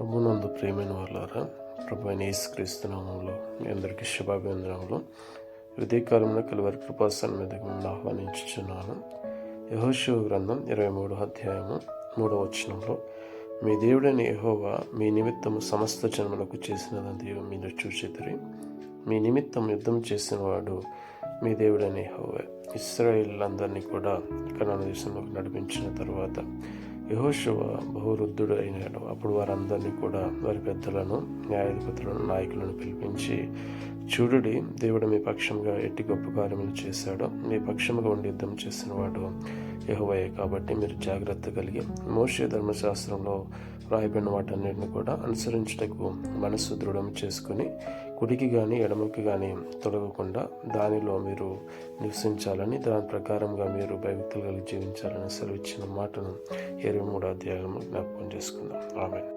ప్రభునందు ప్రియమైన వాళ్ళారా, ప్రభు అయిన యేసుక్రీస్తు నామములో మీ అందరికీ శుభాభివందనములు. ఉదయకాలంలో కలువరి కృపా సన్నిధికి మిమ్మల్ని ఆహ్వానించుచున్నాను. యెహోషువ గ్రంథం 23వ అధ్యాయము 3వ వచనంలో, మీ దేవుడైన యెహోవా మీ నిమిత్తము సమస్త జన్మలకు చేసినది మీరు చూచితిరి. మీ నిమిత్తం యుద్ధం చేసినవాడు మీ దేవుడైన యెహోవా. ఇశ్రాయేలులందరినీ కూడా కనాను దేశంలోకి నడిపించిన తర్వాత యెహోషువ బహువృద్ధుడు అయినాడు. అప్పుడు వారందరినీ కూడా వారి పెద్దలను, న్యాయాధిపతులను, నాయకులను పిలిపించి, చూడుడి, దేవుడు మీ పక్షంగా ఎట్టి గొప్ప కార్యములు చేశాడో, మీ పక్షముగా ఉండి యుద్ధం చేసిన వాడు యెహోవాయే. కాబట్టి మీరు జాగ్రత్త కలిగి మోషే ధర్మశాస్త్రంలో రాయబడిన వాటన్నిటిని కూడా అనుసరించుటకు మనస్సు దృఢం చేసుకుని, కుడికి కానీ ఎడమకి కానీ తొలగకుండా దానిలో మీరు నివసించాలని, దాని ప్రకారంగా మీరు భయభక్తులు కలిగి జీవించాలని సెలవిచ్చిన మాటను 23వ అధ్యాయంలో జ్ఞాపకం చేసుకుందాం. ఆమేన్.